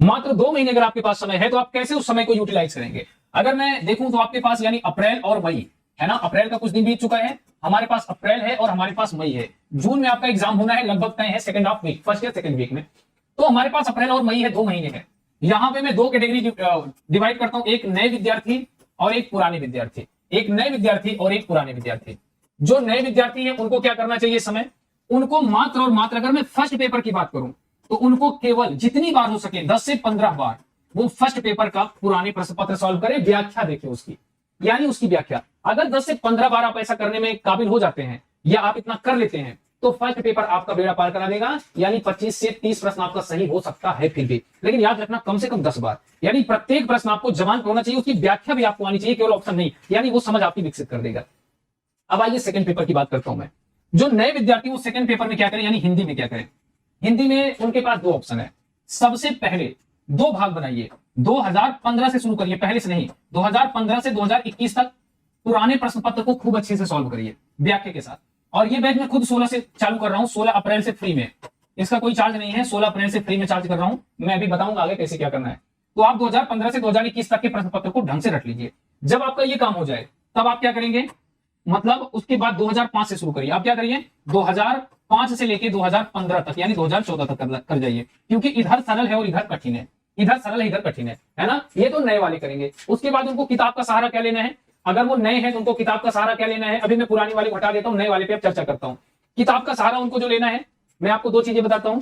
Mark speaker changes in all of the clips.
Speaker 1: मात्र 2 महीने अगर आपके पास समय है तो आप कैसे उस समय को यूटिलाइज करेंगे। अगर मैं देखूं तो आपके पास यानी अप्रैल और मई है ना, अप्रैल का कुछ दिन बीत चुका है, हमारे पास अप्रैल है और हमारे पास मई है। जून में आपका एग्जाम होना है, लगभग तय है सेकंड हाफ वीक, फर्स्ट या सेकंड वीक में। तो हमारे पास अप्रैल और मई है, 2 महीने है। यहां पे मैं 2 कैटेगरी डिवाइड करता हूं, एक नए विद्यार्थी और एक पुराने विद्यार्थी, एक नए विद्यार्थी और एक पुराने विद्यार्थी। जो नए विद्यार्थी है उनको क्या करना चाहिए समय, उनको मात्र और मात्र, अगर मैं फर्स्ट पेपर की बात करूं तो उनको केवल जितनी बार हो सके 10 से 15 बार वो फर्स्ट पेपर का पुराने प्रश्न पत्र सॉल्व करें, व्याख्या देखें उसकी, यानी उसकी व्याख्या। अगर 10 से 15 बार आप ऐसा करने में काबिल हो जाते हैं या आप इतना कर लेते हैं तो फर्स्ट पेपर आपका बेड़ा पार करा देगा, यानी 25 से 30 प्रश्न आपका सही हो सकता है फिर भी, लेकिन याद रखना कम से कम 10 बार, यानी प्रत्येक प्रश्न आपको जबान पर होना चाहिए, उसकी व्याख्या भी आपको आनी चाहिए, केवल ऑप्शन नहीं, यानी वो समझ आपकी विकसित कर देगा। अब आइए सेकंड पेपर की बात करता हूं मैं। जो नए विद्यार्थी वो सेकंड पेपर में क्या करें, यानी हिंदी में क्या करें। हिंदी में उनके पास 2 ऑप्शन है। सबसे पहले 2 भाग बनाइए, 2015 से शुरू करिए, पहले से नहीं, 2015 से 2021 तक पुराने प्रश्न पत्र को खूब अच्छे से सॉल्व करिए व्याख्या के साथ। और ये बैच मैं खुद 16 से चालू कर रहा हूं, 16 अप्रैल से फ्री में, इसका कोई चार्ज नहीं है, 16 अप्रैल से फ्री में चार्ज कर रहा हूं, मैं अभी बताऊंगा आगे कैसे क्या करना है। तो आप 2015 से 2021 तक के प्रश्न पत्र को ढंग से रख लीजिए। जब आपका ये काम हो जाए तब आप क्या करेंगे, मतलब उसके बाद 2005 से शुरू करिए। आप क्या करिए, 2005 से लेके 2015 तक यानी 2014 तक कर जाइए, क्योंकि इधर सरल है और इधर कठिन है, इधर सरल है इधर कठिन है ना। ये तो नए वाले करेंगे। उसके बाद उनको किताब का सहारा क्या लेना है, अगर वो नए हैं तो उनको किताब का सहारा क्या लेना है। अभी मैं पुरानी वाले को हटा देता हूं, नए वाले पे अब चर्चा करता हूं। किताब का सहारा उनको जो लेना है, मैं आपको 2 चीजें बताता हूं।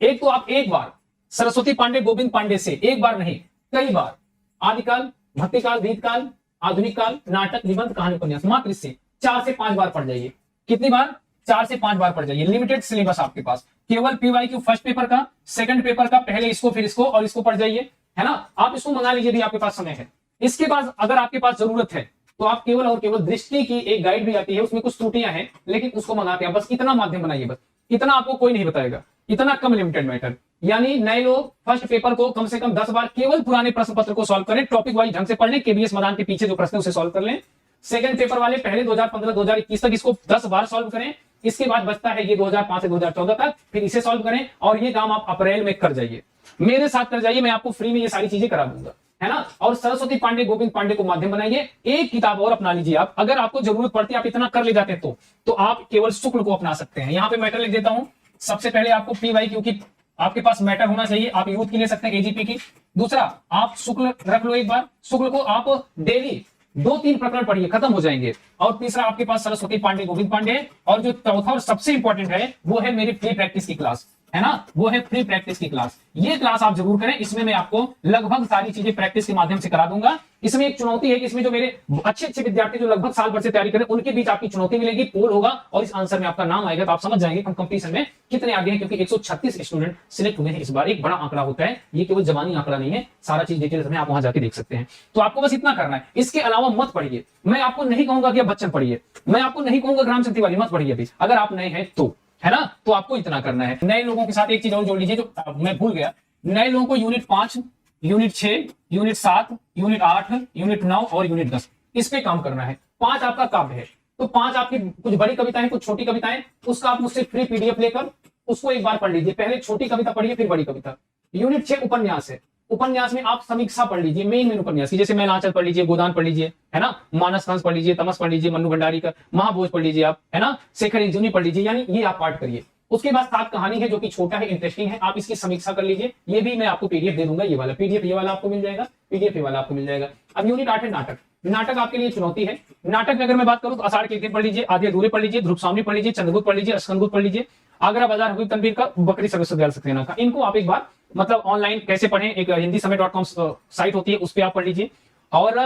Speaker 1: एक तो आप एक बार सरस्वती पांडे, गोविंद पांडे से, एक बार नहीं कई बार, आदिकाल, भक्तिकाल, गीतकाल, आधुनिक काल, नाटक, निबंध, कहानी, उपन्यास, मात्र इससे 4 से 5 बार पढ़ जाइए। कितनी बार, 4 से 5 बार पढ़ जाइए। लिमिटेड सिलेबस आपके पास, केवल पीवाईक्यू फर्स्ट पेपर का, सेकंड पेपर का, पहले इसको फिर इसको और इसको पढ़ जाइए, है ना। आप इसको मंगा लीजिए भी आपके पास समय है। इसके बाद अगर आपके पास जरूरत है तो आप केवल और केवल दृष्टि की एक गाइड भी आती है, उसमें कुछ त्रुटियां हैं लेकिन उसको मंगाते हैं। बस इतना माध्यम बनाइए, बस इतना आपको कोई नहीं बताएगा, इतना कम लिमिटेड मैटर। यानी नए लोग फर्स्ट पेपर को कम से कम 10 बार केवल पुराने प्रश्न पत्र को सॉल्व करें, टॉपिक वाइज ढंग से पढ़ लें, केबीएस मैदान के पीछे जो प्रश्न है उसे सॉल्व कर लें। सेकंड पेपर वाले पहले 2015-2021 तक इसको 10 बार सॉल्व करें। इसके बाद बचता है ये 2005 से 2014 तक, फिर इसे सॉल्व करें और ये काम आप अप्रैल में कर जाइए, मेरे साथ कर जाइए, मैं आपको फ्री में ये सारी चीजें करा दूंगा, है ना। और सरस्वती पांडे, गोविंद पांडे को माध्यम बनाइए। एक किताब और अपना लीजिए आप, अगर आपको जरूरत पड़ती है, आप इतना कर ले जाते हैं तो आप केवल शुक्ल को अपना सकते हैं। यहां पे मैटर लिख देता हूं। सबसे पहले आपको पीवाईक्यू की आपके पास मैटर होना चाहिए, आप यूथ की ले सकते हैं, एजीपी की। दूसरा आप शुक्ल रख लो एक बार, शुक्ल को आप डेली 2-3 प्रकरण पढ़िए, खत्म हो जाएंगे। और तीसरा आपके पास सरस्वती पांडे, गोविंद पांडे। और जो चौथा और सबसे इंपॉर्टेंट है वो है मेरी फ्री प्रैक्टिस की क्लास, है ना, वो है फ्री प्रैक्टिस की क्लास। ये क्लास आप जरूर करें, इसमें मैं आपको लगभग सारी चीजें प्रैक्टिस के माध्यम से करा दूंगा। इसमें एक चुनौती है कि इसमें जो मेरे अच्छे विद्यार्थी जो लगभग साल भर से तैयारी करें उनके बीच आपकी चुनौती मिलेगी, पोल होगा और इस आंसर में आपका नाम आएगा, तो आप समझ जाएंगे हम कंपटीशन में कितने आगे हैं, क्योंकि 136 स्टूडेंट सिलेक्ट हुए हैं इस बार। एक बड़ा आंकड़ा होता है, ये केवल जबानी आंकड़ा नहीं है, सारा चीज डिटेल्स में आप वहां जाके देख सकते हैं। तो आपको बस इतना करना है, इसके अलावा मत पढ़िए। मैं आपको नहीं कहूंगा कि बच्चन पढ़िए, मैं आपको नहीं कहूंगा ग्रामशक्ति वाली मत पढ़िए अभी, अगर आप नए हैं तो, है ना। तो आपको इतना करना है। नए लोगों के साथ एक चीज और जोड़ लीजिए जो मैं भूल गया, नए लोगों को unit 5, unit 6, unit 7, unit 8, unit 9 और यूनिट 10 इस पे काम करना है। 5 आपका काव्य है, तो 5 आपकी कुछ बड़ी कविताएं, कुछ छोटी कविताएं, उसका आप मुझसे फ्री पीडीएफ लेकर उसको एक बार पढ़ लीजिए। पहले छोटी कविता पढ़िए फिर बड़ी कविता। यूनिट 6 उपन्यास है, उपन्यास में आप समीक्षा पढ़ लीजिए, मेन उपन्यास की, जैसे मैलांचल पढ़ लीजिए, गोदान पढ़ लीजिए, है ना, मानस कंस पढ़ लीजिए, तमस पढ़ लीजिए, मन्नू भंडारी का महाभोज पढ़ लीजिए आप, है ना, शेखर इंजुनी पढ़ लीजिए, यानी ये आप पाठ करिए। उसके बाद 7 कहानी है जो कि छोटा है, इंटरेस्टिंग है, आप इसकी समीक्षा कर लीजिए। ये भी मैं आपको पीडीएफ दे दूंगा, ये वाला पीडीएफ, ये वाला आपको मिल जाएगा, पीडीएफ ये वाला आपको मिल जाएगा। अब यूनिट 8 है नाटक। नाटक आपके लिए चुनौती है। नाटक में अगर मैं बात करूं तो आषाढ़ के दिन पढ़ लीजिए, आधे अधूरे पढ़ लीजिए, ध्रुव स्वामी पढ़ लीजिए, चंद्रगुप्त पढ़ लीजिए, स्कंदगुप्त पढ़ लीजिए, आगरा बाजार हबीब तनवीर का, बकरी सर्वस्वदयाल सक्सेना का। इनको आप एक बार मतलब ऑनलाइन कैसे पढ़ें, एक हिंदीसमय.com साइट होती है, उस पर आप पढ़ लीजिए और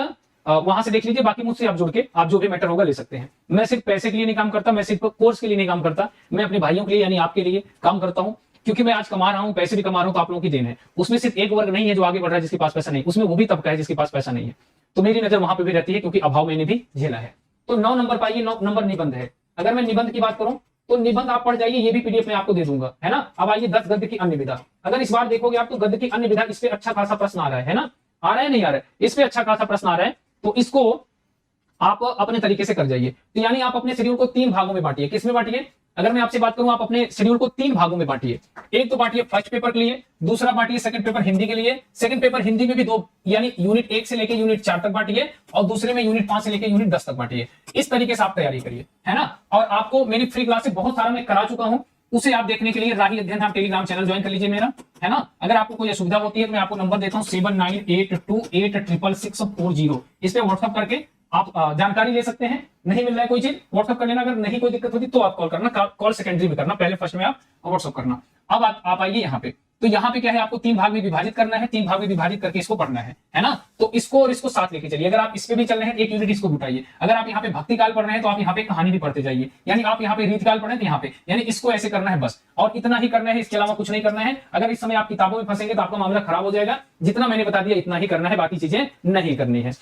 Speaker 1: वहां से देख लीजिए। बाकी मुझसे आप जुड़ के आप जो भी मैटर होगा ले सकते हैं। मैं सिर्फ पैसे के लिए नहीं काम करता, मैं सिर्फ कोर्स के लिए नहीं काम करता, मैं अपने भाइयों के लिए यानी आपके लिए काम करता हूं, क्योंकि मैं आज कमा रहा हूं, पैसे भी कमा रहा हूं, तो आप लोगों की देन है। उसमें सिर्फ एक वर्ग नहीं है जो आगे बढ़ रहा है जिसके पास पैसा नहीं, उसमें वो भी तबका है जिसके पास पैसा नहीं है। तो मेरी नजर वहां पर भी रहती है, क्योंकि अभाव मैंने भी झेला है। तो 9 नंबर पाइए, 9 नंबर निबंध है। अगर मैं निबंध की बात करूं तो निबंध आप पढ़ जाइए, ये भी पीडीएफ में आपको दे दूंगा, है ना। अब आइए 10 गद्य की अन्य विधा। अगर इस बार देखोगे आप तो गद्य की अन्य विधा, इस पे अच्छा खासा प्रश्न आ रहा है ना, आ रहा है नहीं आ रहा है, इस पे अच्छा खासा प्रश्न आ रहा है, तो इसको आप अपने तरीके से कर जाइए। तो यानी आप अपने शेड्यूल को 3 भागों में बांटिए। किसमें बांटिए, अगर मैं आपसे बात करूं, आप अपने शेड्यूल को 3 भागों में बांटिए। एक तो बांटिए फर्स्ट पेपर के लिए, दूसरा बांटिए सेकंड पेपर हिंदी के लिए, सेकंड पेपर हिंदी में भी 2 यानी यूनिट 1 से लेकर यूनिट 4 तक बांटिए, और दूसरे में यूनिट 5 से लेकर यूनिट 10 तक बांटिए। इस तरीके से आप तैयारी करिए, है ना। और आपको मेरी फ्री क्लासेस बहुत सारा मैं करा चुका हूं, उसे आप देखने के लिए राही अध्ययन धाम टेलीग्राम चैनल ज्वाइन कर लीजिए मेरा, है ना। अगर आपको कोई असुविधा होती है तो मैं आपको नंबर देता हूं 7982866640। इस पे व्हाट्सअप करके आप जानकारी ले सकते हैं। नहीं मिल रहा है कोई चीज, व्हाट्सअप कर लेना। अगर नहीं कोई दिक्कत होती तो आप कॉल करना, कॉल सेकेंडरी में करना, पहले फर्स्ट में आप व्हाट्सअप करना। अब आप आइए यहाँ पे, तो यहाँ पे क्या है, आपको 3 भाग में विभाजित करना है, 3 भाग में विभाजित करके इसको पढ़ना है ना। तो इसको और इसको साथ लेके चलिए। अगर आप इस पे भी चल रहे हैं, एक यूनिट इसको उठाइए। अगर आप यहाँ पे भक्ति काल पढ़ रहे हैं तो आप यहाँ पे कहानी भी पढ़ते जाइए, यानी आप यहाँ पे रीतकाल पढ़े तो यहाँ पे, यानी इसको ऐसे करना है बस, और इतना ही करना है, इसके अलावा कुछ नहीं करना है। अगर इस समय आप किताबों में फंसेंगे तो आपका मामला खराब हो जाएगा। जितना मैंने बता दिया इतना ही करना है, बाकी चीजें नहीं करनी है।